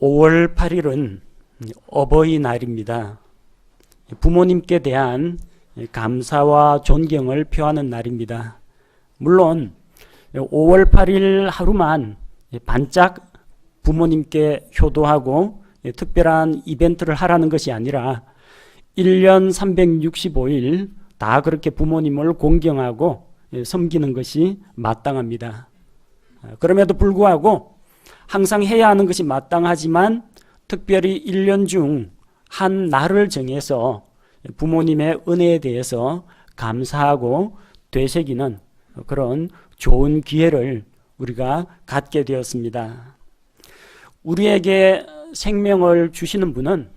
5월 8일은 어버이날입니다. 부모님께 대한 감사와 존경을 표하는 날입니다. 물론 5월 8일 하루만 반짝 부모님께 효도하고 특별한 이벤트를 하라는 것이 아니라 1년 365일 다 그렇게 부모님을 공경하고 섬기는 것이 마땅합니다. 그럼에도 불구하고 항상 해야 하는 것이 마땅하지만 특별히 1년 중 한 날을 정해서 부모님의 은혜에 대해서 감사하고 되새기는 그런 좋은 기회를 우리가 갖게 되었습니다. 우리에게 생명을 주시는 분은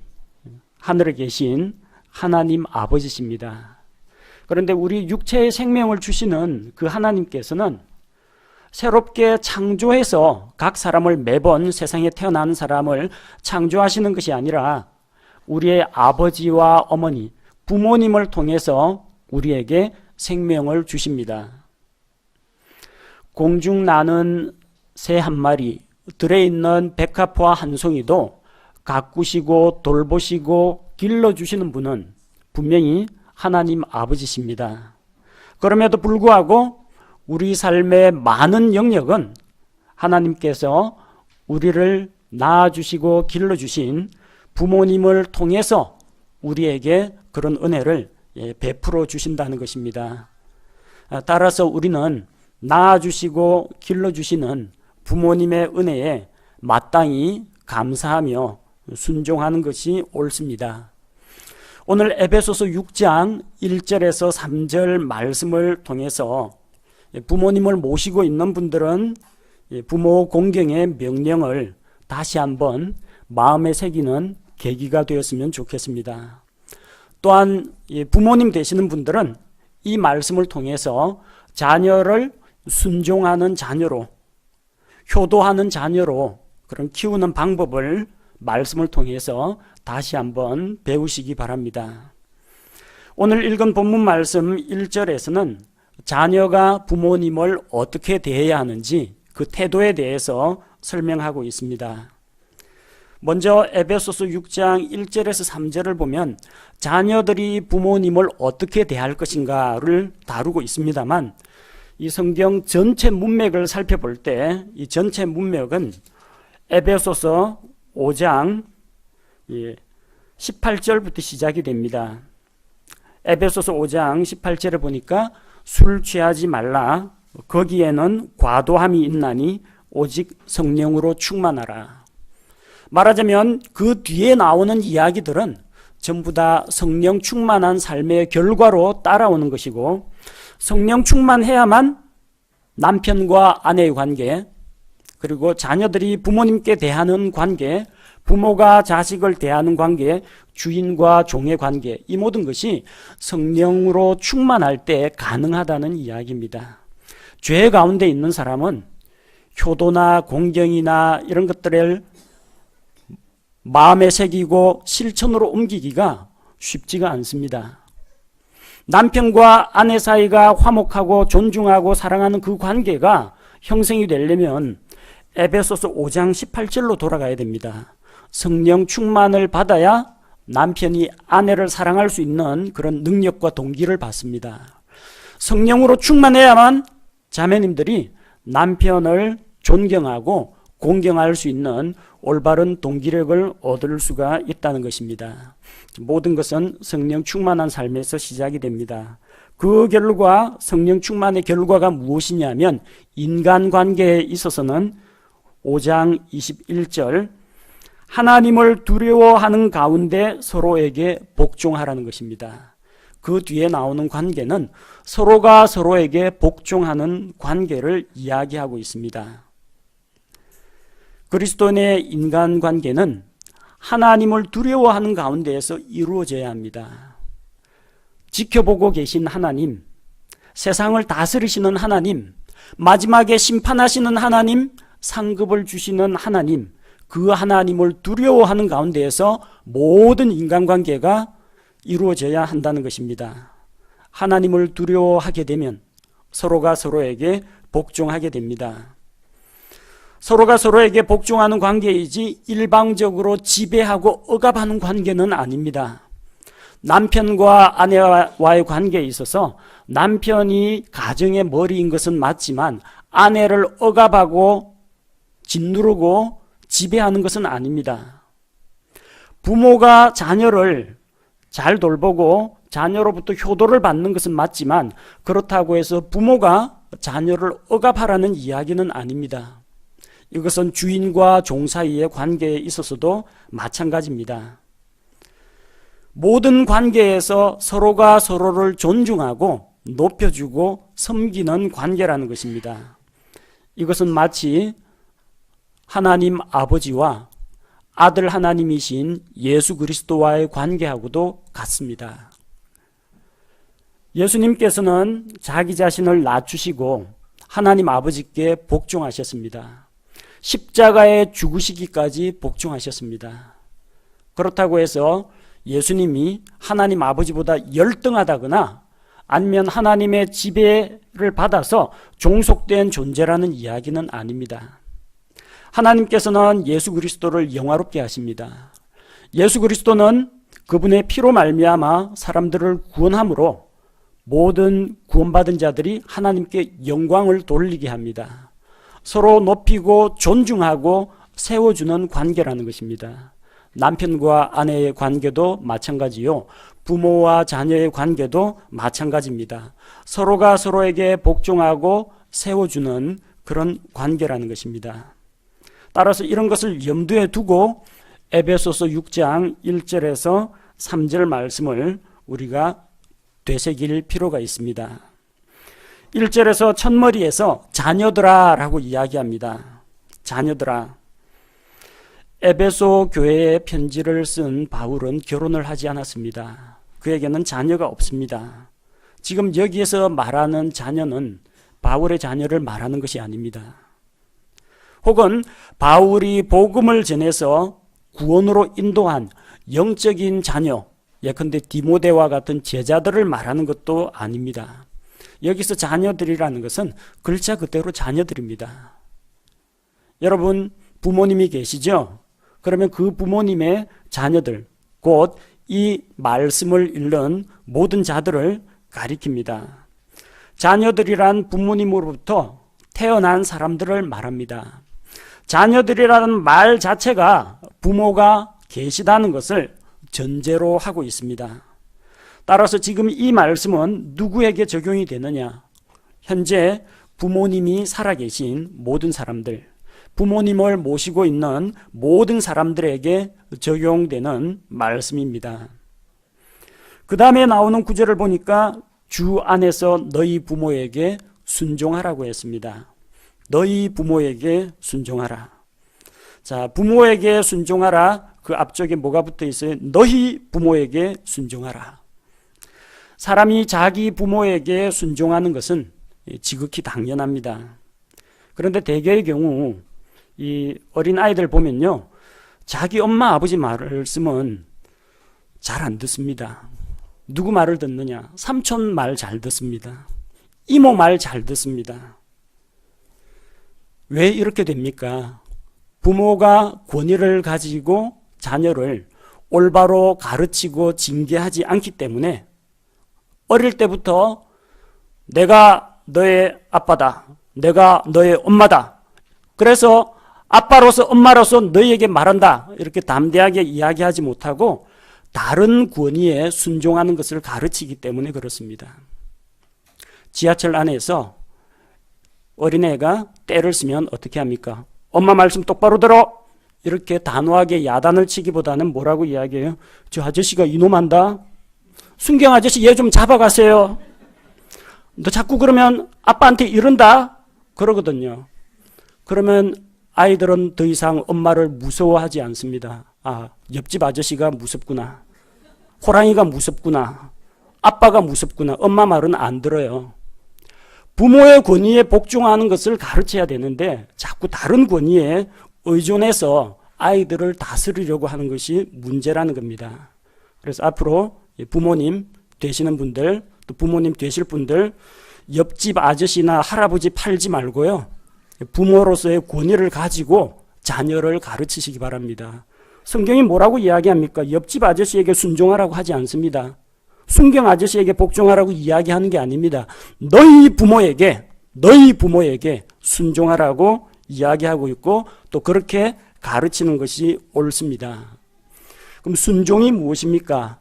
하늘에 계신 하나님 아버지십니다. 그런데 우리 육체의 생명을 주시는 그 하나님께서는 새롭게 창조해서 각 사람을 매번 세상에 태어난 사람을 창조하시는 것이 아니라 우리의 아버지와 어머니, 부모님을 통해서 우리에게 생명을 주십니다. 공중 나는 새 한 마리, 들에 있는 백합화 한 송이도 가꾸시고 돌보시고 길러주시는 분은 분명히 하나님 아버지십니다. 그럼에도 불구하고 우리 삶의 많은 영역은 하나님께서 우리를 낳아주시고 길러주신 부모님을 통해서 우리에게 그런 은혜를 베풀어 주신다는 것입니다. 따라서 우리는 낳아주시고 길러주시는 부모님의 은혜에 마땅히 감사하며 순종하는 것이 옳습니다. 오늘 에베소서 6장 1절에서 3절 말씀을 통해서 부모님을 모시고 있는 분들은 부모 공경의 명령을 다시 한번 마음에 새기는 계기가 되었으면 좋겠습니다. 또한 부모님 되시는 분들은 이 말씀을 통해서 자녀를 순종하는 자녀로, 효도하는 자녀로 그런 키우는 방법을 말씀을 통해서 다시 한번 배우시기 바랍니다. 오늘 읽은 본문 말씀 1절에서는 자녀가 부모님을 어떻게 대해야 하는지 그 태도에 대해서 설명하고 있습니다. 먼저 에베소서 6장 1절에서 3절을 보면 자녀들이 부모님을 어떻게 대할 것인가를 다루고 있습니다만 이 성경 전체 문맥을 살펴볼 때 이 전체 문맥은 에베소서 5장 18절부터 시작이 됩니다. 에베소서 5장 18절에 보니까 술 취하지 말라. 거기에는 과도함이 있나니 오직 성령으로 충만하라. 말하자면 그 뒤에 나오는 이야기들은 전부 다 성령 충만한 삶의 결과로 따라오는 것이고 성령 충만해야만 남편과 아내의 관계 그리고 자녀들이 부모님께 대하는 관계 부모가 자식을 대하는 관계 주인과 종의 관계 이 모든 것이 성령으로 충만할 때 가능하다는 이야기입니다. 죄 가운데 있는 사람은 효도나 공경이나 이런 것들을 마음에 새기고 실천으로 옮기기가 쉽지가 않습니다. 남편과 아내 사이가 화목하고 존중하고 사랑하는 그 관계가 형성이 되려면 에베소서 5장 18절로 돌아가야 됩니다. 성령 충만을 받아야 남편이 아내를 사랑할 수 있는 그런 능력과 동기를 받습니다. 성령으로 충만해야만 자매님들이 남편을 존경하고 공경할 수 있는 올바른 동기력을 얻을 수가 있다는 것입니다. 모든 것은 성령 충만한 삶에서 시작이 됩니다. 그 결과 성령 충만의 결과가 무엇이냐면 인간관계에 있어서는 5장 21절 하나님을 두려워하는 가운데 서로에게 복종하라는 것입니다. 그 뒤에 나오는 관계는 서로가 서로에게 복종하는 관계를 이야기하고 있습니다. 그리스도인의 인간관계는 하나님을 두려워하는 가운데에서 이루어져야 합니다. 지켜보고 계신 하나님, 세상을 다스리시는 하나님, 마지막에 심판하시는 하나님, 상급을 주시는 하나님, 그 하나님을 두려워하는 가운데에서 모든 인간관계가 이루어져야 한다는 것입니다. 하나님을 두려워하게 되면 서로가 서로에게 복종하게 됩니다. 서로가 서로에게 복종하는 관계이지 일방적으로 지배하고 억압하는 관계는 아닙니다. 남편과 아내와의 관계에 있어서 남편이 가정의 머리인 것은 맞지만 아내를 억압하고 짓누르고 지배하는 것은 아닙니다. 부모가 자녀를 잘 돌보고 자녀로부터 효도를 받는 것은 맞지만 그렇다고 해서 부모가 자녀를 억압하라는 이야기는 아닙니다. 이것은 주인과 종 사이의 관계에 있어서도 마찬가지입니다. 모든 관계에서 서로가 서로를 존중하고 높여주고 섬기는 관계라는 것입니다. 이것은 마치 하나님 아버지와 아들 하나님이신 예수 그리스도와의 관계하고도 같습니다. 예수님께서는 자기 자신을 낮추시고 하나님 아버지께 복종하셨습니다. 십자가에 죽으시기까지 복종하셨습니다. 그렇다고 해서 예수님이 하나님 아버지보다 열등하다거나 아니면 하나님의 지배를 받아서 종속된 존재라는 이야기는 아닙니다. 하나님께서는 예수 그리스도를 영화롭게 하십니다. 예수 그리스도는 그분의 피로 말미암아 사람들을 구원함으로 모든 구원받은 자들이 하나님께 영광을 돌리게 합니다. 서로 높이고 존중하고 세워주는 관계라는 것입니다. 남편과 아내의 관계도 마찬가지요. 부모와 자녀의 관계도 마찬가지입니다. 서로가 서로에게 복종하고 세워주는 그런 관계라는 것입니다. 따라서 이런 것을 염두에 두고 에베소서 6장 1절에서 3절 말씀을 우리가 되새길 필요가 있습니다. 1절에서 첫머리에서 자녀들아 라고 이야기합니다. 자녀들아. 에베소 교회에 편지를 쓴 바울은 결혼을 하지 않았습니다. 그에게는 자녀가 없습니다. 지금 여기에서 말하는 자녀는 바울의 자녀를 말하는 것이 아닙니다. 혹은 바울이 복음을 전해서 구원으로 인도한 영적인 자녀, 예컨대 디모데와 같은 제자들을 말하는 것도 아닙니다. 여기서 자녀들이라는 것은 글자 그대로 자녀들입니다. 여러분 부모님이 계시죠? 그러면 그 부모님의 자녀들, 곧 이 말씀을 읽는 모든 자들을 가리킵니다. 자녀들이란 부모님으로부터 태어난 사람들을 말합니다. 자녀들이라는 말 자체가 부모가 계시다는 것을 전제로 하고 있습니다. 따라서 지금 이 말씀은 누구에게 적용이 되느냐? 현재 부모님이 살아계신 모든 사람들, 부모님을 모시고 있는 모든 사람들에게 적용되는 말씀입니다. 그 다음에 나오는 구절을 보니까 주 안에서 너희 부모에게 순종하라고 했습니다. 너희 부모에게 순종하라. 자, 부모에게 순종하라. 그 앞쪽에 뭐가 붙어 있어요? 너희 부모에게 순종하라. 사람이 자기 부모에게 순종하는 것은 지극히 당연합니다. 그런데 대개의 경우 이 어린 아이들 보면요, 자기 엄마 아버지 말씀은 잘 안 듣습니다. 누구 말을 듣느냐? 삼촌 말 잘 듣습니다. 이모 말 잘 듣습니다. 왜 이렇게 됩니까? 부모가 권위를 가지고 자녀를 올바로 가르치고 징계하지 않기 때문에 어릴 때부터 내가 너의 아빠다, 내가 너의 엄마다, 그래서 아빠로서 엄마로서 너희에게 말한다, 이렇게 담대하게 이야기하지 못하고 다른 권위에 순종하는 것을 가르치기 때문에 그렇습니다. 지하철 안에서 어린애가 떼를 쓰면 어떻게 합니까? 엄마 말씀 똑바로 들어! 이렇게 단호하게 야단을 치기보다는 뭐라고 이야기해요? 저 아저씨가 이놈한다? 순경 아저씨 얘 좀 잡아가세요. 너 자꾸 그러면 아빠한테 이른다? 그러거든요. 그러면 아이들은 더 이상 엄마를 무서워하지 않습니다. 아, 옆집 아저씨가 무섭구나. 호랑이가 무섭구나. 아빠가 무섭구나. 엄마 말은 안 들어요. 부모의 권위에 복종하는 것을 가르쳐야 되는데 자꾸 다른 권위에 의존해서 아이들을 다스리려고 하는 것이 문제라는 겁니다. 그래서 앞으로 부모님 되시는 분들, 또 부모님 되실 분들, 옆집 아저씨나 할아버지 팔지 말고요, 부모로서의 권위를 가지고 자녀를 가르치시기 바랍니다. 성경이 뭐라고 이야기합니까? 옆집 아저씨에게 순종하라고 하지 않습니다. 순경 아저씨에게 복종하라고 이야기하는 게 아닙니다. 너희 부모에게 순종하라고 이야기하고 있고 또 그렇게 가르치는 것이 옳습니다. 그럼 순종이 무엇입니까?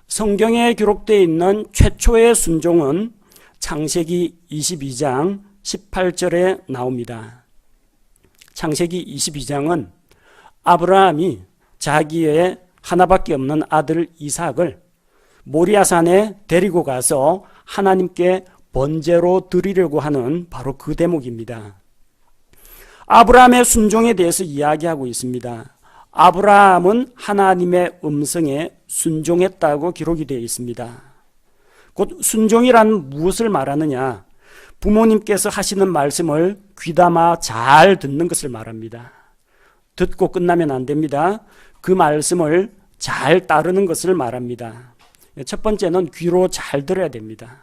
성경에 기록되어 있는 최초의 순종은 창세기 22장 18절에 나옵니다. 창세기 22장은 아브라함이 자기의 하나밖에 없는 아들 이삭을 모리아산에 데리고 가서 하나님께 번제로 드리려고 하는 바로 그 대목입니다. 아브라함의 순종에 대해서 이야기하고 있습니다. 아브라함은 하나님의 음성에 순종했다고 기록이 되어 있습니다. 곧 순종이란 무엇을 말하느냐? 부모님께서 하시는 말씀을 귀담아 잘 듣는 것을 말합니다. 듣고 끝나면 안 됩니다. 그 말씀을 잘 따르는 것을 말합니다. 첫 번째는 귀로 잘 들어야 됩니다.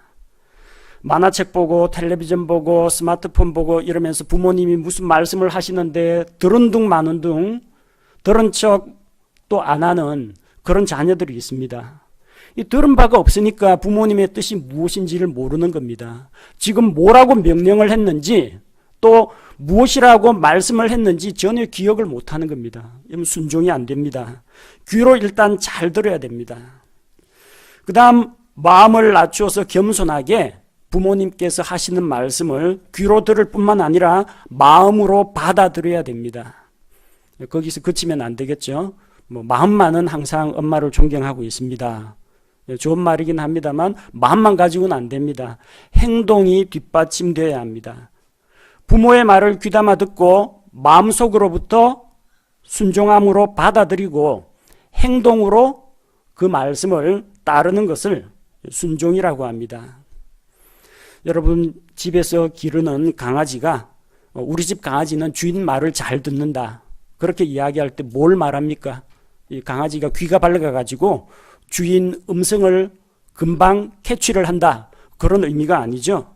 만화책 보고 텔레비전 보고 스마트폰 보고 이러면서 부모님이 무슨 말씀을 하시는데 들은 둥 마는 둥 들은 척 또 안 하는 그런 자녀들이 있습니다. 이 들은 바가 없으니까 부모님의 뜻이 무엇인지를 모르는 겁니다. 지금 뭐라고 명령을 했는지 또 무엇이라고 말씀을 했는지 전혀 기억을 못하는 겁니다. 이러면 순종이 안 됩니다. 귀로 일단 잘 들어야 됩니다. 그 다음 마음을 낮추어서 겸손하게 부모님께서 하시는 말씀을 귀로 들을 뿐만 아니라 마음으로 받아들여야 됩니다. 거기서 그치면 안 되겠죠. 마음만은 항상 엄마를 존경하고 있습니다. 좋은 말이긴 합니다만 마음만 가지고는 안 됩니다. 행동이 뒷받침되어야 합니다. 부모의 말을 귀담아 듣고 마음속으로부터 순종함으로 받아들이고 행동으로 그 말씀을 따르는 것을 순종이라고 합니다. 여러분 집에서 기르는 강아지가 우리 집 강아지는 주인 말을 잘 듣는다. 그렇게 이야기할 때 뭘 말합니까? 이 강아지가 귀가 밝아가지고 주인 음성을 금방 캐치를 한다. 그런 의미가 아니죠.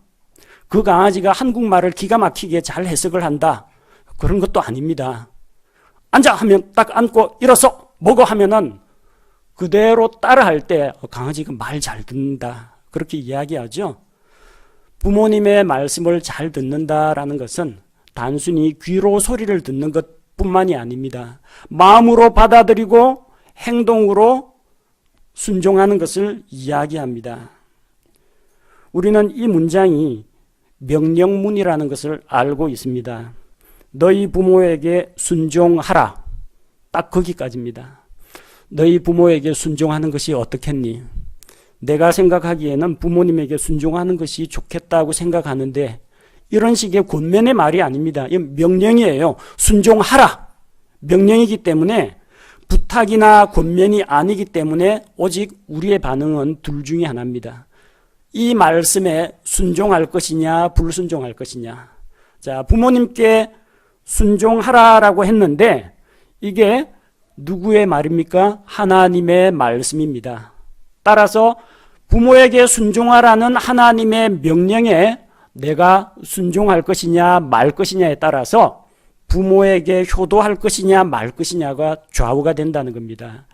그 강아지가 한국말을 기가 막히게 잘 해석을 한다. 그런 것도 아닙니다. 앉아 하면 딱 앉고 일어서 먹어 하면은 그대로 따라할 때 강아지가 말 잘 듣는다. 그렇게 이야기하죠. 부모님의 말씀을 잘 듣는다라는 것은 단순히 귀로 소리를 듣는 것뿐만이 아닙니다. 마음으로 받아들이고 행동으로 순종하는 것을 이야기합니다. 우리는 이 문장이 명령문이라는 것을 알고 있습니다. 너희 부모에게 순종하라. 딱 거기까지입니다. 너희 부모에게 순종하는 것이 어떻겠니? 내가 생각하기에는 부모님에게 순종하는 것이 좋겠다고 생각하는데 이런 식의 권면의 말이 아닙니다. 이건 명령이에요. 순종하라. 명령이기 때문에 부탁이나 권면이 아니기 때문에 오직 우리의 반응은 둘 중에 하나입니다. 이 말씀에 순종할 것이냐 불순종할 것이냐. 자, 부모님께 순종하라라고 했는데 이게 누구의 말입니까? 하나님의 말씀입니다. 따라서 부모에게 순종하라는 하나님의 명령에 내가 순종할 것이냐 말 것이냐에 따라서 부모에게 효도할 것이냐 말 것이냐가 좌우가 된다는 겁니다.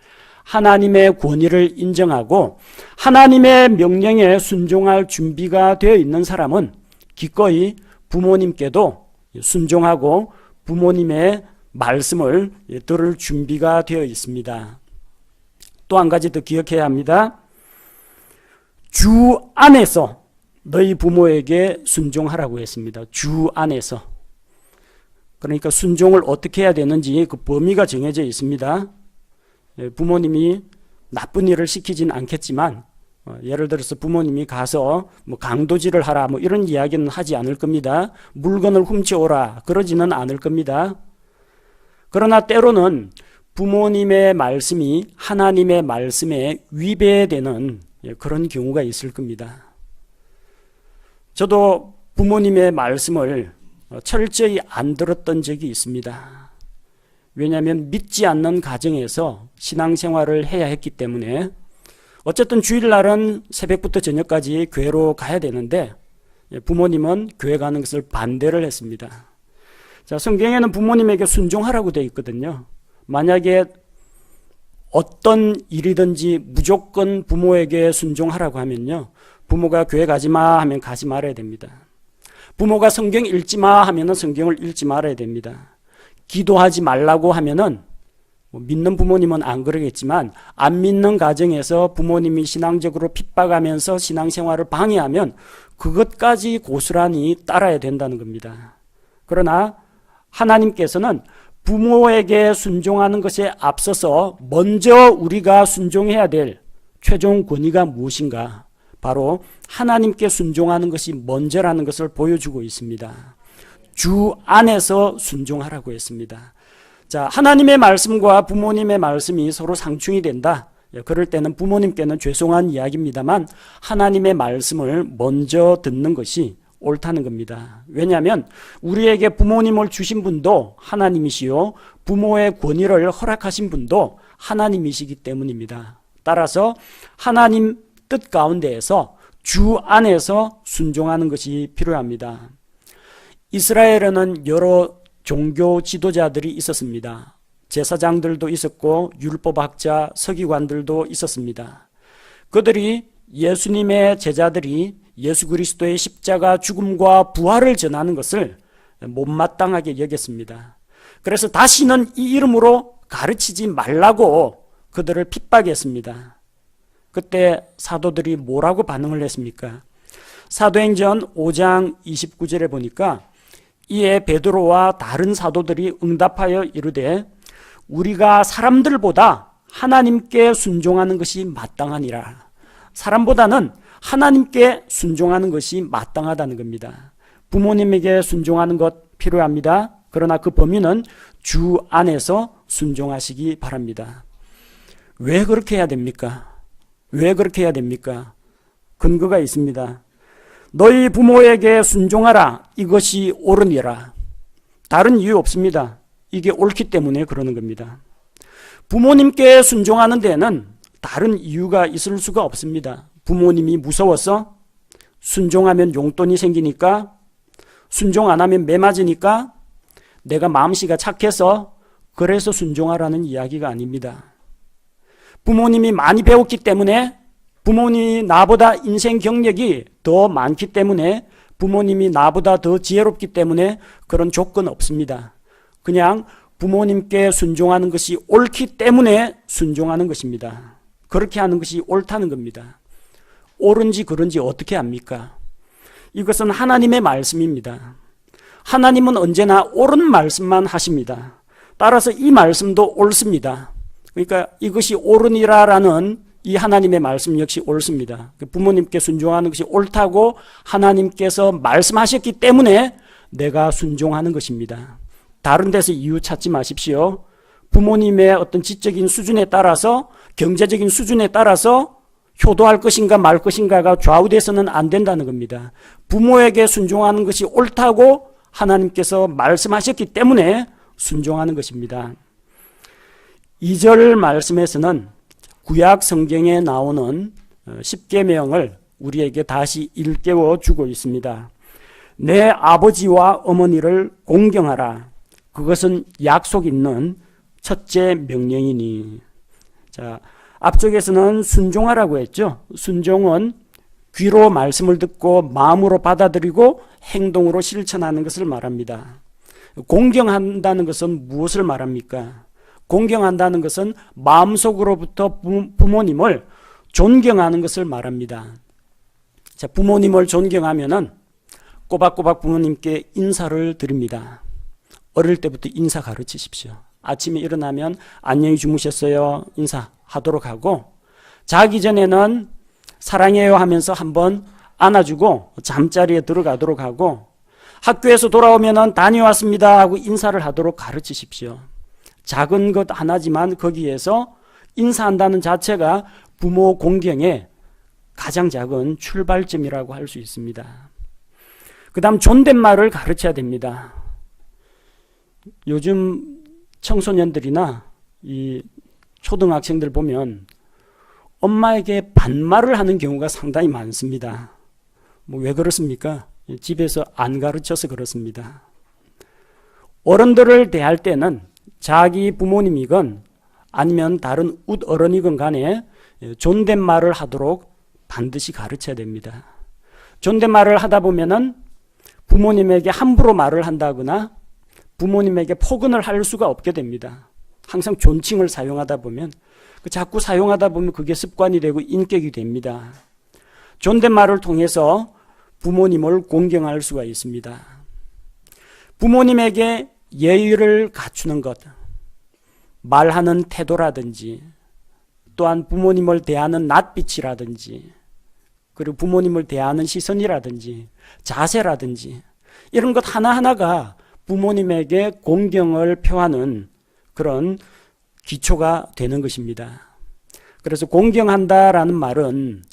하나님의 권위를 인정하고 하나님의 명령에 순종할 준비가 되어 있는 사람은 기꺼이 부모님께도 순종하고 부모님의 말씀을 들을 준비가 되어 있습니다. 또 한 가지 더 기억해야 합니다. 주 안에서 너희 부모에게 순종하라고 했습니다. 주 안에서. 그러니까 순종을 어떻게 해야 되는지 그 범위가 정해져 있습니다. 부모님이 나쁜 일을 시키진 않겠지만 예를 들어서 부모님이 가서 강도질을 하라 이런 이야기는 하지 않을 겁니다. 물건을 훔쳐오라 그러지는 않을 겁니다. 그러나 때로는 부모님의 말씀이 하나님의 말씀에 위배되는 그런 경우가 있을 겁니다. 저도 부모님의 말씀을 철저히 안 들었던 적이 있습니다. 왜냐하면 믿지 않는 가정에서 신앙생활을 해야 했기 때문에 어쨌든 주일날은 새벽부터 저녁까지 교회로 가야 되는데 부모님은 교회 가는 것을 반대를 했습니다. 자, 성경에는 부모님에게 순종하라고 되어 있거든요. 만약에 어떤 일이든지 무조건 부모에게 순종하라고 하면요, 부모가 교회 가지 마 하면 가지 말아야 됩니다. 부모가 성경 읽지 마 하면은 성경을 읽지 말아야 됩니다. 기도하지 말라고 하면은 믿는 부모님은 안 그러겠지만 안 믿는 가정에서 부모님이 신앙적으로 핍박하면서 신앙생활을 방해하면 그것까지 고스란히 따라야 된다는 겁니다. 그러나 하나님께서는 부모에게 순종하는 것에 앞서서 먼저 우리가 순종해야 될 최종 권위가 무엇인가? 바로 하나님께 순종하는 것이 먼저라는 것을 보여주고 있습니다. 주 안에서 순종하라고 했습니다. 자, 하나님의 말씀과 부모님의 말씀이 서로 상충이 된다. 그럴 때는 부모님께는 죄송한 이야기입니다만 하나님의 말씀을 먼저 듣는 것이 옳다는 겁니다. 왜냐하면 우리에게 부모님을 주신 분도 하나님이시요 부모의 권위를 허락하신 분도 하나님이시기 때문입니다. 따라서 하나님 뜻 가운데에서 주 안에서 순종하는 것이 필요합니다. 이스라엘에는 여러 종교 지도자들이 있었습니다. 제사장들도 있었고 율법학자, 서기관들도 있었습니다. 그들이 예수님의 제자들이 예수 그리스도의 십자가 죽음과 부활을 전하는 것을 못마땅하게 여겼습니다. 그래서 다시는 이 이름으로 가르치지 말라고 그들을 핍박했습니다. 그때 사도들이 뭐라고 반응을 했습니까? 사도행전 5장 29절에 보니까 이에 베드로와 다른 사도들이 응답하여 이르되 우리가 사람들보다 하나님께 순종하는 것이 마땅하니라. 사람보다는 하나님께 순종하는 것이 마땅하다는 겁니다. 부모님에게 순종하는 것 필요합니다. 그러나 그 범위는 주 안에서 순종하시기 바랍니다. 왜 그렇게 해야 됩니까? 왜 그렇게 해야 됩니까? 근거가 있습니다. 너희 부모에게 순종하라. 이것이 옳으니라. 다른 이유 없습니다. 이게 옳기 때문에 그러는 겁니다. 부모님께 순종하는 데는 다른 이유가 있을 수가 없습니다. 부모님이 무서워서? 순종하면 용돈이 생기니까? 순종 안 하면 매 맞으니까? 내가 마음씨가 착해서? 그래서 순종하라는 이야기가 아닙니다. 부모님이 많이 배웠기 때문에, 부모님이 나보다 인생 경력이 더 많기 때문에, 부모님이 나보다 더 지혜롭기 때문에 그런 조건 없습니다. 그냥 부모님께 순종하는 것이 옳기 때문에 순종하는 것입니다. 그렇게 하는 것이 옳다는 겁니다. 옳은지 그른지 어떻게 압니까? 이것은 하나님의 말씀입니다. 하나님은 언제나 옳은 말씀만 하십니다. 따라서 이 말씀도 옳습니다. 그러니까 이것이 옳으니라라는 이 하나님의 말씀 역시 옳습니다. 부모님께 순종하는 것이 옳다고 하나님께서 말씀하셨기 때문에 내가 순종하는 것입니다. 다른 데서 이유 찾지 마십시오. 부모님의 어떤 지적인 수준에 따라서, 경제적인 수준에 따라서 효도할 것인가 말 것인가가 좌우돼서는 안 된다는 겁니다. 부모에게 순종하는 것이 옳다고 하나님께서 말씀하셨기 때문에 순종하는 것입니다. 2절 말씀에서는 구약 성경에 나오는 10계명을 우리에게 다시 일깨워 주고 있습니다. 내 아버지와 어머니를 공경하라. 그것은 약속 있는 첫째 명령이니. 자, 앞쪽에서는 순종하라고 했죠. 순종은 귀로 말씀을 듣고 마음으로 받아들이고 행동으로 실천하는 것을 말합니다. 공경한다는 것은 무엇을 말합니까? 공경한다는 것은 마음속으로부터 부모님을 존경하는 것을 말합니다. 자, 부모님을 존경하면은 꼬박꼬박 부모님께 인사를 드립니다. 어릴 때부터 인사 가르치십시오. 아침에 일어나면 안녕히 주무셨어요 인사하도록 하고, 자기 전에는 사랑해요 하면서 한번 안아주고 잠자리에 들어가도록 하고, 학교에서 돌아오면은 다녀왔습니다 하고 인사를 하도록 가르치십시오. 작은 것 하나지만 거기에서 인사한다는 자체가 부모 공경의 가장 작은 출발점이라고 할 수 있습니다. 그 다음 존댓말을 가르쳐야 됩니다. 요즘 청소년들이나 이 초등학생들 보면 엄마에게 반말을 하는 경우가 상당히 많습니다. 뭐 왜 그렇습니까? 집에서 안 가르쳐서 그렇습니다. 어른들을 대할 때는 자기 부모님이건 아니면 다른 웃어른이건 간에 존댓말을 하도록 반드시 가르쳐야 됩니다. 존댓말을 하다 보면은 부모님에게 함부로 말을 한다거나 부모님에게 포근을 할 수가 없게 됩니다. 항상 존칭을 사용하다 보면 자꾸 사용하다 보면 그게 습관이 되고 인격이 됩니다. 존댓말을 통해서 부모님을 공경할 수가 있습니다. 부모님에게 예의를 갖추는 것, 말하는 태도라든지 또한 부모님을 대하는 낯빛이라든지 그리고 부모님을 대하는 시선이라든지 자세라든지 이런 것 하나하나가 부모님에게 공경을 표하는 그런 기초가 되는 것입니다. 그래서 공경한다라는 말은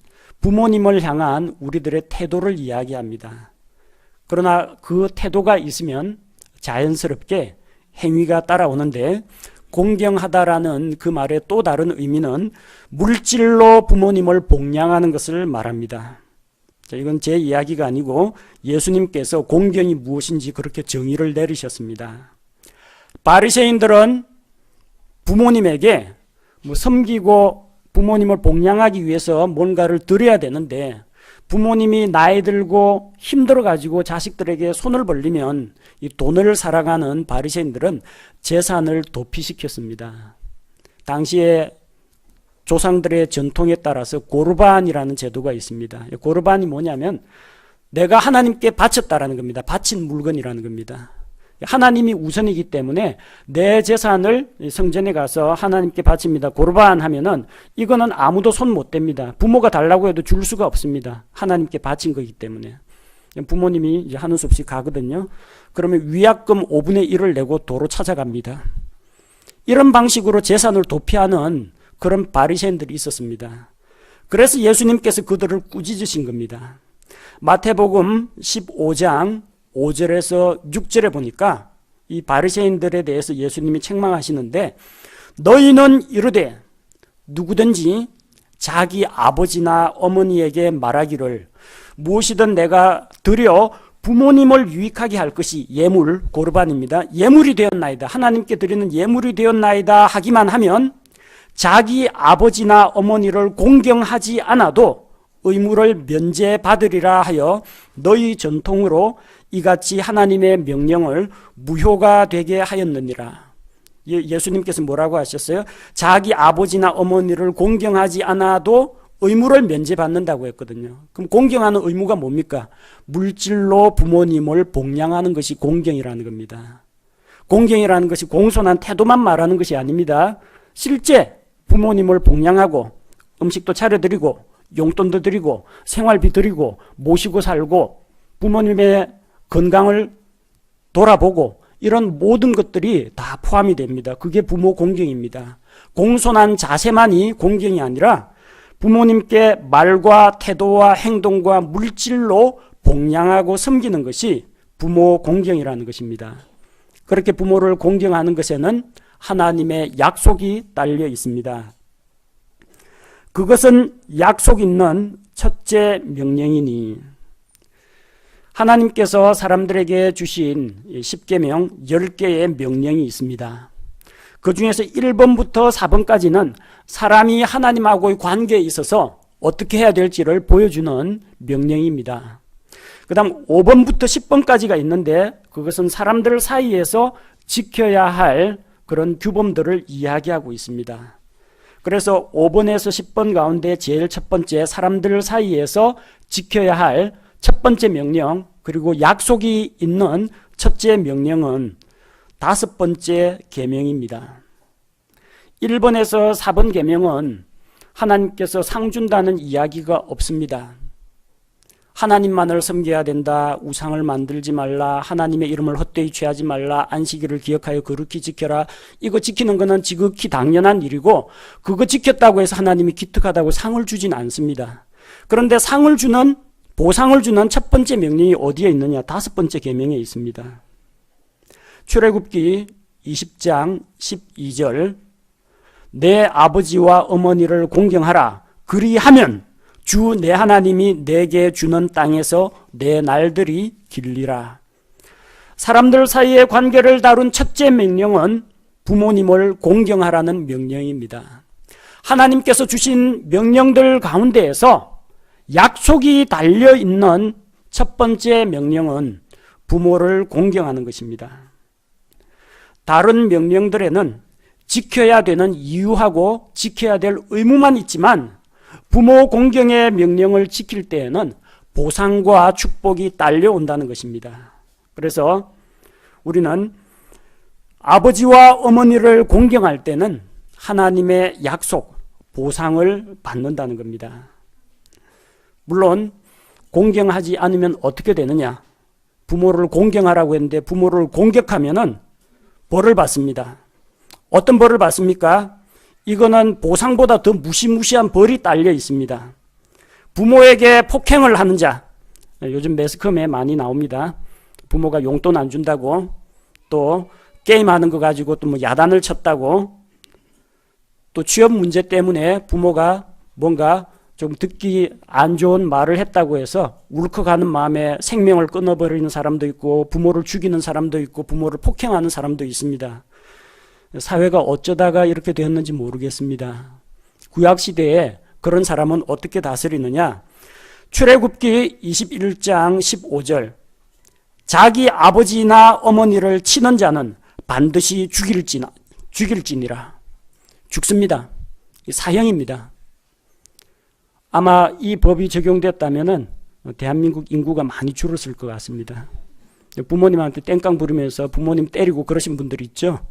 부모님을 향한 우리들의 태도를 이야기합니다. 그러나 그 태도가 있으면 자연스럽게 행위가 따라오는데 공경하다라는 그 말의 또 다른 의미는 물질로 부모님을 복양하는 것을 말합니다. 이건 제 이야기가 아니고 예수님께서 공경이 무엇인지 그렇게 정의를 내리셨습니다. 바리새인들은 부모님에게 섬기고 부모님을 복양하기 위해서 뭔가를 드려야 되는데 부모님이 나이 들고 힘들어가지고 자식들에게 손을 벌리면 이 돈을 사랑하는 바리새인들은 재산을 도피시켰습니다. 당시에 조상들의 전통에 따라서 고르반이라는 제도가 있습니다. 고르반이 뭐냐면 내가 하나님께 바쳤다라는 겁니다. 바친 물건이라는 겁니다. 하나님이 우선이기 때문에 내 재산을 성전에 가서 하나님께 바칩니다. 고르반 하면은 이거는 아무도 손 못 댑니다. 부모가 달라고 해도 줄 수가 없습니다. 하나님께 바친 거기 때문에. 부모님이 이제 하는 수 없이 가거든요. 그러면 위약금 5분의 1을 내고 도로 찾아갑니다. 이런 방식으로 재산을 도피하는 그런 바리새인들이 있었습니다. 그래서 예수님께서 그들을 꾸짖으신 겁니다. 마태복음 15장 5절에서 6절에 보니까 이 바리새인들에 대해서 예수님이 책망하시는데 너희는 이르되 누구든지 자기 아버지나 어머니에게 말하기를 무엇이든 내가 드려 부모님을 유익하게 할 것이 예물, 고르반입니다. 예물이 되었나이다. 하나님께 드리는 예물이 되었나이다 하기만 하면 자기 아버지나 어머니를 공경하지 않아도 의무를 면제받으리라 하여 너희 전통으로 이같이 하나님의 명령을 무효가 되게 하였느니라. 예수님께서 뭐라고 하셨어요? 자기 아버지나 어머니를 공경하지 않아도 의무를 면제받는다고 했거든요. 그럼 공경하는 의무가 뭡니까? 물질로 부모님을 복양하는 것이 공경이라는 겁니다. 공경이라는 것이 공손한 태도만 말하는 것이 아닙니다. 실제 부모님을 복양하고 음식도 차려드리고 용돈도 드리고 생활비 드리고 모시고 살고 부모님의 건강을 돌아보고 이런 모든 것들이 다 포함이 됩니다. 그게 부모 공경입니다. 공손한 자세만이 공경이 아니라 부모님께 말과 태도와 행동과 물질로 복양하고 섬기는 것이 부모 공경이라는 것입니다. 그렇게 부모를 공경하는 것에는 하나님의 약속이 딸려 있습니다. 그것은 약속 있는 첫째 명령이니 하나님께서 사람들에게 주신 10계명 10개의 명령이 있습니다. 그 중에서 1번부터 4번까지는 사람이 하나님하고의 관계에 있어서 어떻게 해야 될지를 보여주는 명령입니다. 그 다음 5번부터 10번까지가 있는데 그것은 사람들 사이에서 지켜야 할 그런 규범들을 이야기하고 있습니다. 그래서 5번에서 10번 가운데 제일 첫 번째 사람들 사이에서 지켜야 할 첫 번째 명령 그리고 약속이 있는 첫째 명령은 5번째 계명입니다. 1번에서 4번 계명은 하나님께서 상 준다는 이야기가 없습니다. 하나님만을 섬겨야 된다. 우상을 만들지 말라. 하나님의 이름을 헛되이 취하지 말라. 안식일을 기억하여 거룩히 지켜라. 이거 지키는 것은 지극히 당연한 일이고 그거 지켰다고 해서 하나님이 기특하다고 상을 주진 않습니다. 그런데 상을 주는 보상을 주는 첫 번째 명령이 어디에 있느냐? 5번째 계명에 있습니다. 출애굽기 20장 12절 내 아버지와 어머니를 공경하라. 그리하면 주 내 하나님이 내게 주는 땅에서 내 날들이 길리라. 사람들 사이의 관계를 다룬 첫째 명령은 부모님을 공경하라는 명령입니다. 하나님께서 주신 명령들 가운데에서 약속이 달려있는 첫 번째 명령은 부모를 공경하는 것입니다. 다른 명령들에는 지켜야 되는 이유하고 지켜야 될 의무만 있지만 부모 공경의 명령을 지킬 때에는 보상과 축복이 딸려온다는 것입니다. 그래서 우리는 아버지와 어머니를 공경할 때는 하나님의 약속, 보상을 받는다는 겁니다. 물론 공경하지 않으면 어떻게 되느냐? 부모를 공경하라고 했는데 부모를 공격하면은 벌을 받습니다. 어떤 벌을 받습니까? 이거는 보상보다 더 무시무시한 벌이 딸려 있습니다. 부모에게 폭행을 하는 자, 요즘 매스컴에 많이 나옵니다. 부모가 용돈 안 준다고, 또 게임하는 거 가지고 또 뭐 야단을 쳤다고, 또 취업 문제 때문에 부모가 뭔가 좀 듣기 안 좋은 말을 했다고 해서 울컥하는 마음에 생명을 끊어버리는 사람도 있고, 부모를 죽이는 사람도 있고, 부모를 폭행하는 사람도 있습니다. 사회가 어쩌다가 이렇게 되었는지 모르겠습니다. 구약시대에 그런 사람은 어떻게 다스리느냐? 출애굽기 21장 15절, 자기 아버지나 어머니를 치는 자는 반드시 죽일지니라. 죽습니다. 사형입니다. 아마 이 법이 적용됐다면 대한민국 인구가 많이 줄었을 것 같습니다. 부모님한테 땡깡 부르면서 부모님 때리고 그러신 분들이 있죠.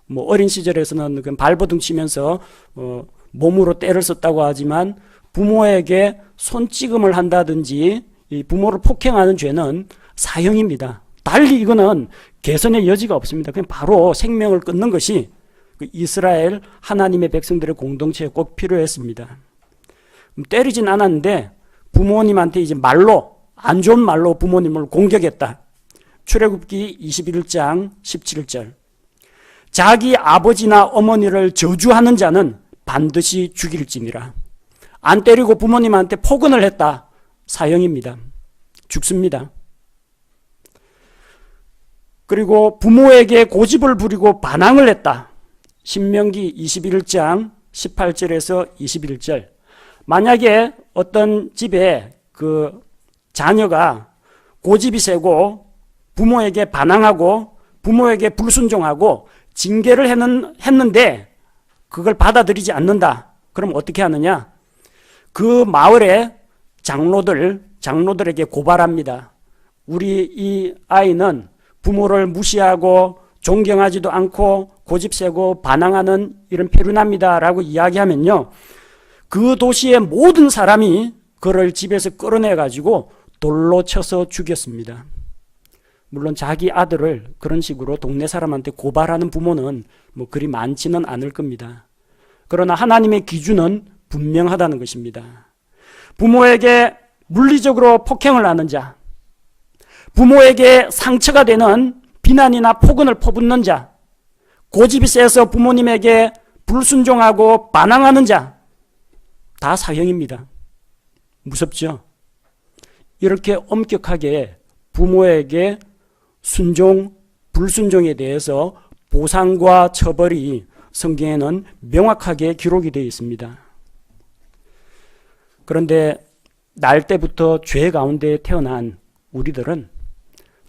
뭐 어린 시절에서는 발버둥 치면서 몸으로 때를 썼다고 하지만 부모에게 손찌검을 한다든지 이 부모를 폭행하는 죄는 사형입니다. 달리 이거는 개선의 여지가 없습니다. 그냥 바로 생명을 끊는 것이 이스라엘 하나님의 백성들의 공동체에 꼭 필요했습니다. 때리진 않았는데 부모님한테 이제 말로, 안 좋은 말로 부모님을 공격했다. 출애굽기 21장 17절, 자기 아버지나 어머니를 저주하는 자는 반드시 죽일지니라. 안 때리고 부모님한테 폭언을 했다. 사형입니다. 죽습니다. 그리고 부모에게 고집을 부리고 반항을 했다. 신명기 21장 18절에서 21절. 만약에 어떤 집에 그 자녀가 고집이 세고 부모에게 반항하고 부모에게 불순종하고 징계를 했는데 그걸 받아들이지 않는다. 그럼 어떻게 하느냐? 그 마을의 장로들에게 고발합니다. 우리 이 아이는 부모를 무시하고 존경하지도 않고 고집세고 반항하는 이런 페루납니다 라고 이야기하면요, 그 도시의 모든 사람이 그를 집에서 끌어내가지고 돌로 쳐서 죽였습니다. 물론 자기 아들을 그런 식으로 동네 사람한테 고발하는 부모는 뭐 그리 많지는 않을 겁니다. 그러나 하나님의 기준은 분명하다는 것입니다. 부모에게 물리적으로 폭행을 하는 자, 부모에게 상처가 되는 비난이나 폭언을 퍼붓는 자, 고집이 세서 부모님에게 불순종하고 반항하는 자, 다 사형입니다. 무섭죠? 이렇게 엄격하게 부모에게 순종, 불순종에 대해서 보상과 처벌이 성경에는 명확하게 기록이 되어 있습니다. 그런데 날 때부터 죄 가운데 태어난 우리들은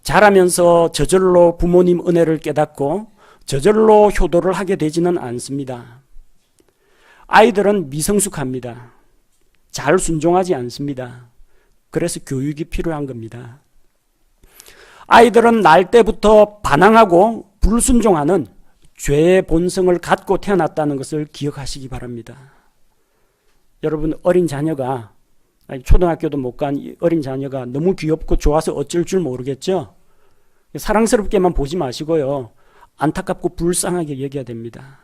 자라면서 저절로 부모님 은혜를 깨닫고 저절로 효도를 하게 되지는 않습니다. 아이들은 미성숙합니다. 잘 순종하지 않습니다. 그래서 교육이 필요한 겁니다. 아이들은 날 때부터 반항하고 불순종하는 죄의 본성을 갖고 태어났다는 것을 기억하시기 바랍니다. 여러분, 어린 자녀가, 초등학교도 못 간 어린 자녀가 너무 귀엽고 좋아서 어쩔 줄 모르겠죠? 사랑스럽게만 보지 마시고요, 안타깝고 불쌍하게 여겨야 됩니다.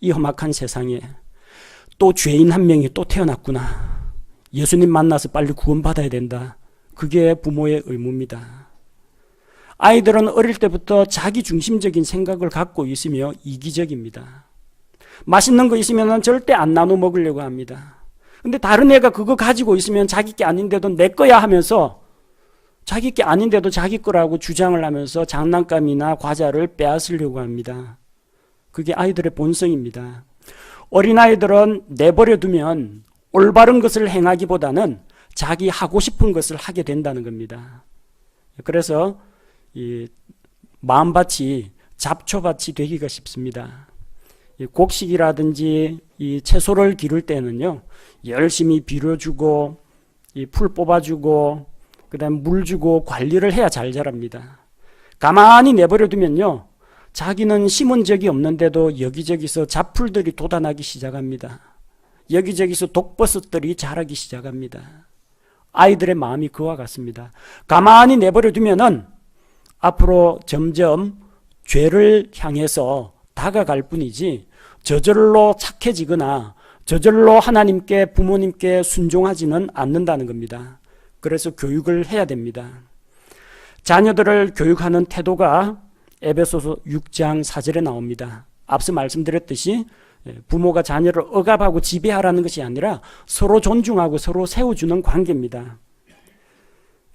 이 험악한 세상에 또 죄인 한 명이 또 태어났구나. 예수님 만나서 빨리 구원받아야 된다. 그게 부모의 의무입니다. 아이들은 어릴 때부터 자기 중심적인 생각을 갖고 있으며 이기적입니다. 맛있는 거 있으면 절대 안 나눠 먹으려고 합니다. 근데 다른 애가 그거 가지고 있으면 자기 게 아닌데도 내 거야 하면서 자기 게 아닌데도 자기 거라고 주장을 하면서 장난감이나 과자를 빼앗으려고 합니다. 그게 아이들의 본성입니다. 어린아이들은 내버려 두면 올바른 것을 행하기보다는 자기 하고 싶은 것을 하게 된다는 겁니다. 그래서 이 마음밭이 잡초밭이 되기가 쉽습니다. 이 곡식이라든지 이 채소를 기를 때는요, 열심히 비료주고 이 풀 뽑아주고 그다음 물 주고 관리를 해야 잘 자랍니다. 가만히 내버려 두면요, 자기는 심은 적이 없는데도 여기저기서 잡풀들이 돋아나기 시작합니다. 여기저기서 독버섯들이 자라기 시작합니다. 아이들의 마음이 그와 같습니다. 가만히 내버려 두면은 앞으로 점점 죄를 향해서 다가갈 뿐이지 저절로 착해지거나 저절로 하나님께 부모님께 순종하지는 않는다는 겁니다. 그래서 교육을 해야 됩니다. 자녀들을 교육하는 태도가 에베소서 6장 4절에 나옵니다. 앞서 말씀드렸듯이 부모가 자녀를 억압하고 지배하라는 것이 아니라 서로 존중하고 서로 세워주는 관계입니다.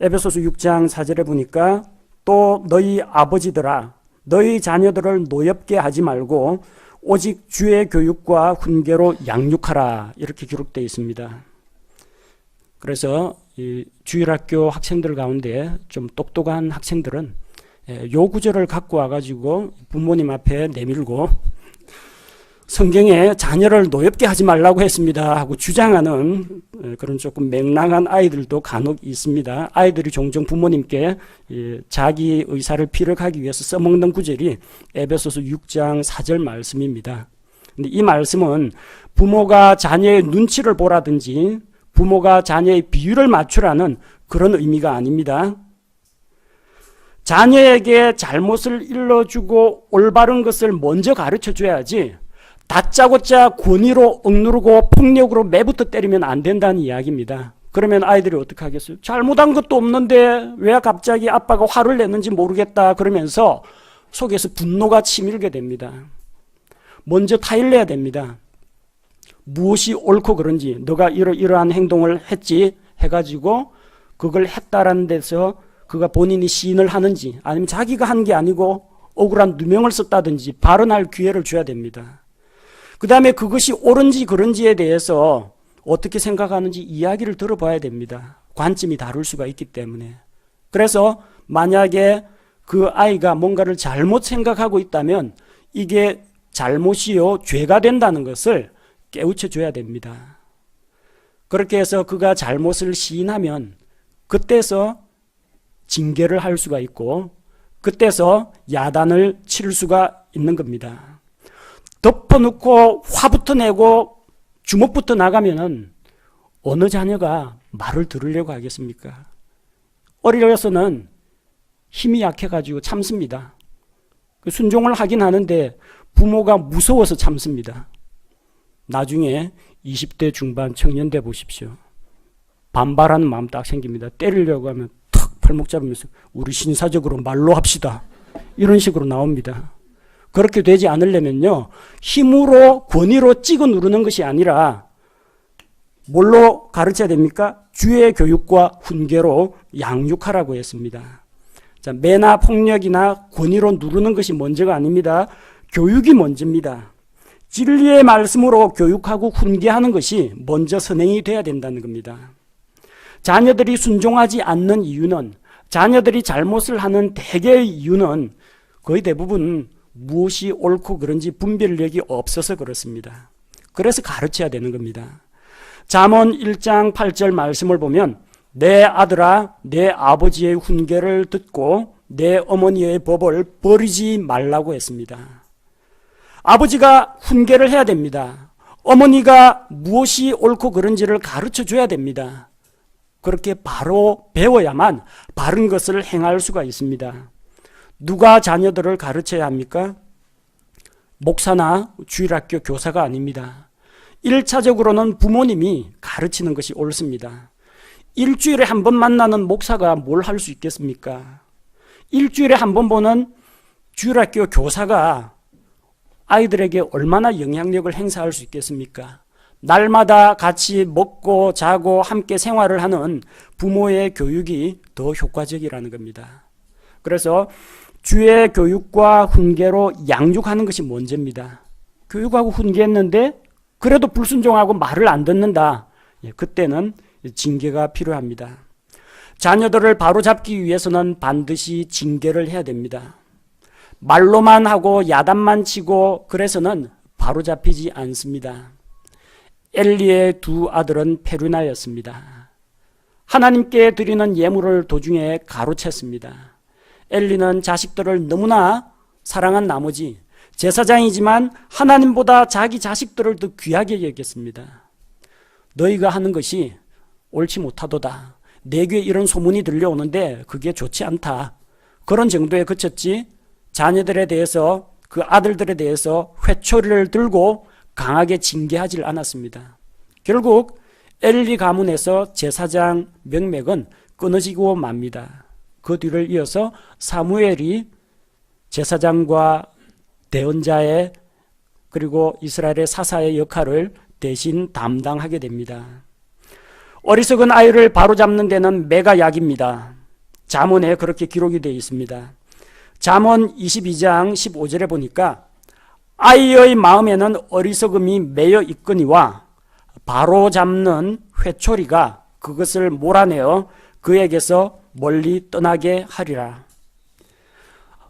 에베소서 6장 4절에 보니까 또 너희 아버지들아 너희 자녀들을 노엽게 하지 말고 오직 주의 교육과 훈계로 양육하라 이렇게 기록되어 있습니다. 그래서 이 주일학교 학생들 가운데 좀 똑똑한 학생들은 요 구절을 갖고 와가지고 부모님 앞에 내밀고 성경에 자녀를 노엽게 하지 말라고 했습니다 하고 주장하는 그런 조금 맹랑한 아이들도 간혹 있습니다. 아이들이 종종 부모님께 자기 의사를 피력하기 위해서 써먹는 구절이 에베소서 6장 4절 말씀입니다. 근데 이 말씀은 부모가 자녀의 눈치를 보라든지 부모가 자녀의 비율을 맞추라는 그런 의미가 아닙니다. 자녀에게 잘못을 일러주고 올바른 것을 먼저 가르쳐줘야지 다짜고짜 권위로 억누르고 폭력으로 매부터 때리면 안 된다는 이야기입니다. 그러면 아이들이 어떻게 하겠어요? 잘못한 것도 없는데 왜 갑자기 아빠가 화를 내는지 모르겠다 그러면서 속에서 분노가 치밀게 됩니다. 먼저 타일내야 됩니다. 무엇이 옳고 그런지 너가 이러한 행동을 했지 해가지고 그걸 했다라는 데서 그가 본인이 시인을 하는지 아니면 자기가 한 게 아니고 억울한 누명을 썼다든지 발언할 기회를 줘야 됩니다. 그 다음에 그것이 옳은지 그른지에 대해서 어떻게 생각하는지 이야기를 들어봐야 됩니다. 관점이 다를 수가 있기 때문에. 그래서 만약에 그 아이가 뭔가를 잘못 생각하고 있다면 이게 잘못이요 죄가 된다는 것을 깨우쳐 줘야 됩니다. 그렇게 해서 그가 잘못을 시인하면 그때서 징계를 할 수가 있고 그때서 야단을 칠 수가 있는 겁니다. 덮어놓고 화부터 내고 주먹부터 나가면은 어느 자녀가 말을 들으려고 하겠습니까? 어려서는 힘이 약해가지고 참습니다. 순종을 하긴 하는데 부모가 무서워서 참습니다. 나중에 20대 중반 청년 돼 보십시오. 반발하는 마음 딱 생깁니다. 때리려고 하면 탁 발목 잡으면서 우리 신사적으로 말로 합시다. 이런 식으로 나옵니다. 그렇게 되지 않으려면요, 힘으로 권위로 찍어 누르는 것이 아니라 뭘로 가르쳐야 됩니까? 주의 교육과 훈계로 양육하라고 했습니다. 자, 매나 폭력이나 권위로 누르는 것이 먼저가 아닙니다. 교육이 먼저입니다. 진리의 말씀으로 교육하고 훈계하는 것이 먼저 선행이 돼야 된다는 겁니다. 자녀들이 순종하지 않는 이유는, 자녀들이 잘못을 하는 대개의 이유는 거의 대부분 무엇이 옳고 그런지 분별력이 없어서 그렇습니다. 그래서 가르쳐야 되는 겁니다. 잠언 1장 8절 말씀을 보면 내 아들아 내 아버지의 훈계를 듣고 내 어머니의 법을 버리지 말라고 했습니다. 아버지가 훈계를 해야 됩니다. 어머니가 무엇이 옳고 그른지를 가르쳐 줘야 됩니다. 그렇게 바로 배워야만 바른 것을 행할 수가 있습니다. 누가 자녀들을 가르쳐야 합니까? 목사나 주일학교 교사가 아닙니다. 1차적으로는 부모님이 가르치는 것이 옳습니다. 일주일에 한 번 만나는 목사가 뭘 할 수 있겠습니까? 일주일에 한 번 보는 주일학교 교사가 아이들에게 얼마나 영향력을 행사할 수 있겠습니까? 날마다 같이 먹고 자고 함께 생활을 하는 부모의 교육이 더 효과적이라는 겁니다. 그래서 주의 교육과 훈계로 양육하는 것이 먼저입니다. 교육하고 훈계했는데 그래도 불순종하고 말을 안 듣는다. 그때는 징계가 필요합니다. 자녀들을 바로잡기 위해서는 반드시 징계를 해야 됩니다. 말로만 하고 야단만 치고 그래서는 바로잡히지 않습니다. 엘리의 두 아들은 페류나였습니다. 하나님께 드리는 예물을 도중에 가로챘습니다. 엘리는 자식들을 너무나 사랑한 나머지 제사장이지만 하나님보다 자기 자식들을 더 귀하게 여겼습니다. 너희가 하는 것이 옳지 못하도다. 내 귀에 이런 소문이 들려오는데 그게 좋지 않다. 그런 정도에 그쳤지 자녀들에 대해서 그 아들들에 대해서 회초리를 들고 강하게 징계하지 않았습니다. 결국 엘리 가문에서 제사장 명맥은 끊어지고 맙니다. 그 뒤를 이어서 사무엘이 제사장과 대언자의 그리고 이스라엘의 사사의 역할을 대신 담당하게 됩니다. 어리석은 아이를 바로잡는 데는 매가 약입니다. 잠언에 그렇게 기록이 되어 있습니다. 잠언 22장 15절에 보니까 아이의 마음에는 어리석음이 매여 있거니와 바로잡는 회초리가 그것을 몰아내어 그에게서 멀리 떠나게 하리라.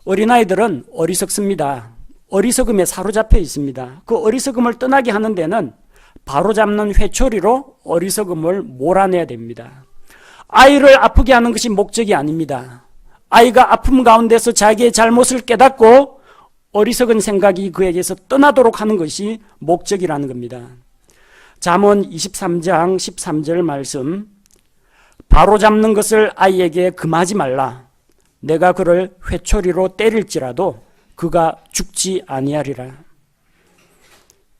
어린아이들은 어리석습니다. 어리석음에 사로잡혀 있습니다. 그 어리석음을 떠나게 하는 데는 바로잡는 회초리로 어리석음을 몰아내야 됩니다. 아이를 아프게 하는 것이 목적이 아닙니다. 아이가 아픔 가운데서 자기의 잘못을 깨닫고 어리석은 생각이 그에게서 떠나도록 하는 것이 목적이라는 겁니다. 잠언 23장 13절 말씀, 바로잡는 것을 아이에게 금하지 말라. 내가 그를 회초리로 때릴지라도 그가 죽지 아니하리라.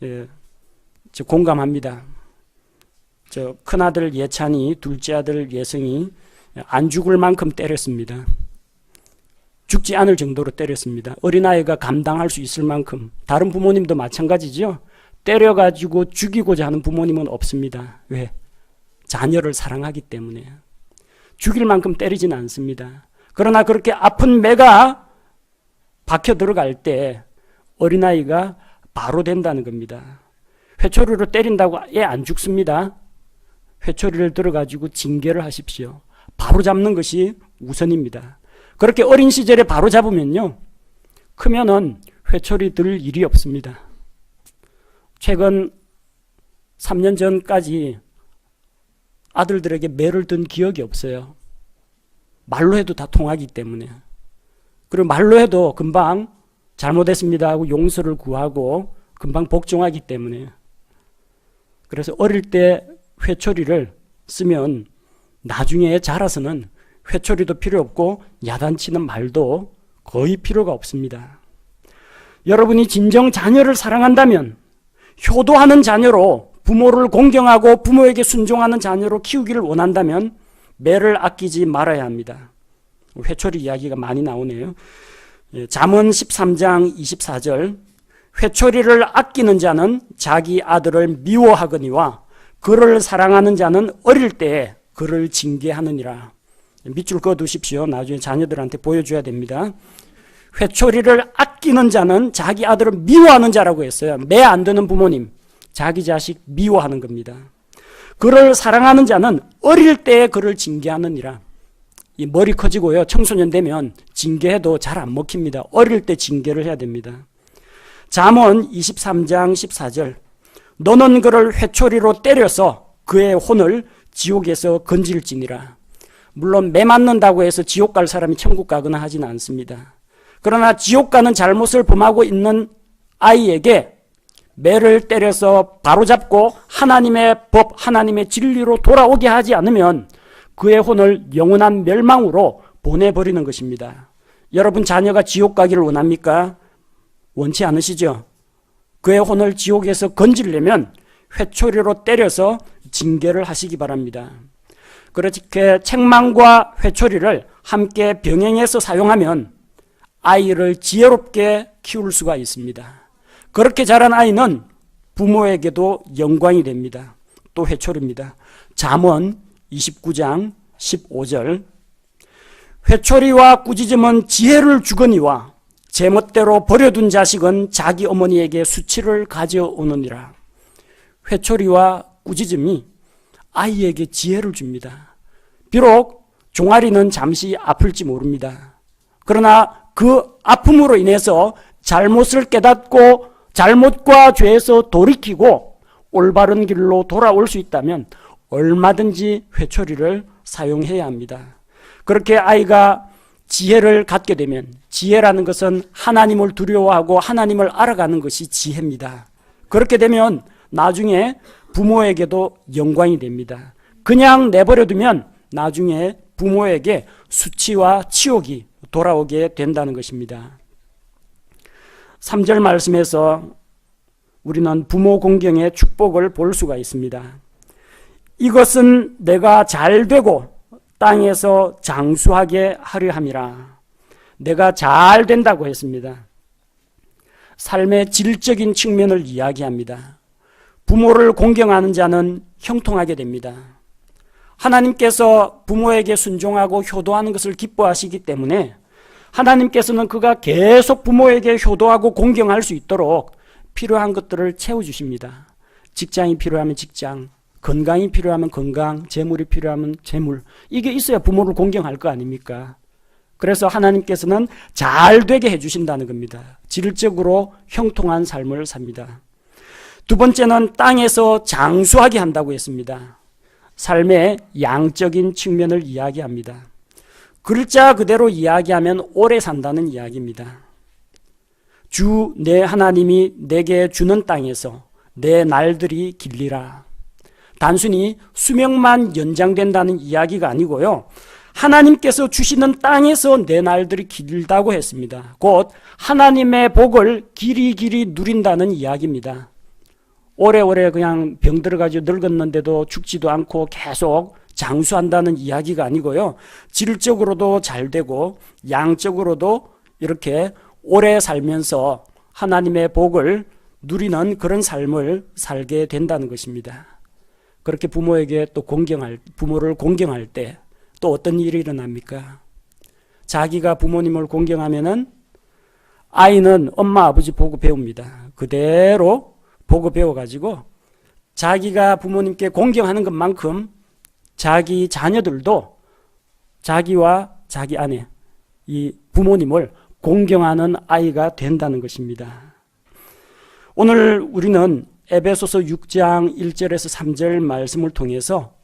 예, 저 공감합니다. 저 큰아들 예찬이, 둘째 아들 예성이 안 죽을 만큼 때렸습니다. 죽지 않을 정도로 때렸습니다. 어린아이가 감당할 수 있을 만큼. 다른 부모님도 마찬가지죠. 때려가지고 죽이고자 하는 부모님은 없습니다. 왜? 자녀를 사랑하기 때문에. 죽일 만큼 때리지는 않습니다. 그러나 그렇게 아픈 매가 박혀 들어갈 때 어린아이가 바로 된다는 겁니다. 회초리로 때린다고 애 안 죽습니다. 회초리를 들어가지고 징계를 하십시오. 바로 잡는 것이 우선입니다. 그렇게 어린 시절에 바로 잡으면요, 크면은 회초리 들 일이 없습니다. 최근 3년 전까지 아들들에게 매를 든 기억이 없어요. 말로 해도 다 통하기 때문에. 그리고 말로 해도 금방 잘못했습니다 하고 용서를 구하고 금방 복종하기 때문에. 그래서 어릴 때 회초리를 쓰면 나중에 자라서는 회초리도 필요 없고 야단치는 말도 거의 필요가 없습니다. 여러분이 진정 자녀를 사랑한다면 효도하는 자녀로, 부모를 공경하고 부모에게 순종하는 자녀로 키우기를 원한다면 매를 아끼지 말아야 합니다. 회초리 이야기가 많이 나오네요. 잠언 13장 24절, 회초리를 아끼는 자는 자기 아들을 미워하거니와 그를 사랑하는 자는 어릴 때에 그를 징계하느니라. 밑줄 그어두십시오. 나중에 자녀들한테 보여줘야 됩니다. 회초리를 아끼는 자는 자기 아들을 미워하는 자라고 했어요. 매 안 드는 부모님, 자기 자식 미워하는 겁니다. 그를 사랑하는 자는 어릴 때에 그를 징계하느니라. 이 머리 커지고요, 청소년 되면 징계해도 잘 안 먹힙니다. 어릴 때 징계를 해야 됩니다. 잠언 23장 14절, 너는 그를 회초리로 때려서 그의 혼을 지옥에서 건질지니라. 물론 매 맞는다고 해서 지옥 갈 사람이 천국 가거나 하지는 않습니다. 그러나 지옥 가는 잘못을 범하고 있는 아이에게 매를 때려서 바로잡고 하나님의 법, 하나님의 진리로 돌아오게 하지 않으면 그의 혼을 영원한 멸망으로 보내버리는 것입니다. 여러분 자녀가 지옥 가기를 원합니까? 원치 않으시죠? 그의 혼을 지옥에서 건지려면 회초리로 때려서 징계를 하시기 바랍니다. 그렇게 책망과 회초리를 함께 병행해서 사용하면 아이를 지혜롭게 키울 수가 있습니다. 그렇게 자란 아이는 부모에게도 영광이 됩니다. 또 회초리입니다. 잠언 29장 15절 회초리와 꾸짖음은 지혜를 주거니와 제멋대로 버려둔 자식은 자기 어머니에게 수치를 가져오느니라. 회초리와 꾸짖음이 아이에게 지혜를 줍니다. 비록 종아리는 잠시 아플지 모릅니다. 그러나 그 아픔으로 인해서 잘못을 깨닫고 잘못과 죄에서 돌이키고 올바른 길로 돌아올 수 있다면 얼마든지 회초리를 사용해야 합니다. 그렇게 아이가 지혜를 갖게 되면, 지혜라는 것은 하나님을 두려워하고 하나님을 알아가는 것이 지혜입니다. 그렇게 되면 나중에 부모에게도 영광이 됩니다. 그냥 내버려두면 나중에 부모에게 수치와 치욕이 돌아오게 된다는 것입니다. 3절 말씀에서 우리는 부모 공경의 축복을 볼 수가 있습니다. 이것은 내가 잘 되고 땅에서 장수하게 하려 함이라. 내가 잘 된다고 했습니다. 삶의 질적인 측면을 이야기합니다. 부모를 공경하는 자는 형통하게 됩니다. 하나님께서 부모에게 순종하고 효도하는 것을 기뻐하시기 때문에 하나님께서는 그가 계속 부모에게 효도하고 공경할 수 있도록 필요한 것들을 채워주십니다. 직장이 필요하면 직장, 건강이 필요하면 건강, 재물이 필요하면 재물. 이게 있어야 부모를 공경할 거 아닙니까? 그래서 하나님께서는 잘 되게 해주신다는 겁니다. 질적으로 형통한 삶을 삽니다. 두 번째는 땅에서 장수하게 한다고 했습니다. 삶의 양적인 측면을 이야기합니다. 글자 그대로 이야기하면 오래 산다는 이야기입니다. 주 내 하나님이 내게 주는 땅에서 내 날들이 길리라. 단순히 수명만 연장된다는 이야기가 아니고요. 하나님께서 주시는 땅에서 내 날들이 길다고 했습니다. 곧 하나님의 복을 길이 누린다는 이야기입니다. 오래오래 그냥 병들어가지고 늙었는데도 죽지도 않고 계속 장수한다는 이야기가 아니고요. 질적으로도 잘 되고 양적으로도 이렇게 오래 살면서 하나님의 복을 누리는 그런 삶을 살게 된다는 것입니다. 그렇게 부모에게 또 부모를 공경할 때 또 어떤 일이 일어납니까? 자기가 부모님을 공경하면은 아이는 엄마 아버지 보고 배웁니다. 그대로 보고 배워가지고 자기가 부모님께 공경하는 것만큼 자기 자녀들도 자기와 자기 아내, 이 부모님을 공경하는 아이가 된다는 것입니다. 오늘 우리는 에베소서 6장 1절에서 3절 말씀을 통해서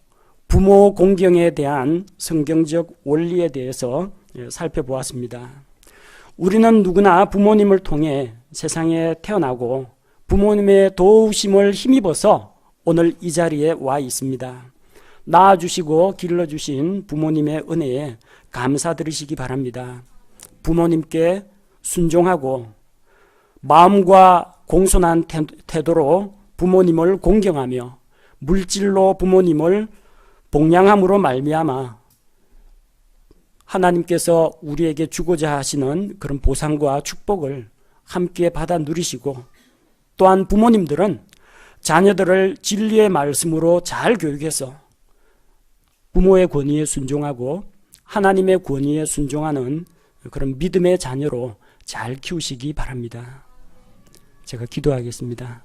부모 공경에 대한 성경적 원리에 대해서 살펴보았습니다. 우리는 누구나 부모님을 통해 세상에 태어나고 부모님의 도우심을 힘입어서 오늘 이 자리에 와 있습니다. 낳아주시고 길러주신 부모님의 은혜에 감사드리시기 바랍니다. 부모님께 순종하고 마음과 공손한 태도로 부모님을 공경하며 물질로 부모님을 복양함으로 말미암아 하나님께서 우리에게 주고자 하시는 그런 보상과 축복을 함께 받아 누리시고, 또한 부모님들은 자녀들을 진리의 말씀으로 잘 교육해서 부모의 권위에 순종하고 하나님의 권위에 순종하는 그런 믿음의 자녀로 잘 키우시기 바랍니다. 제가 기도하겠습니다.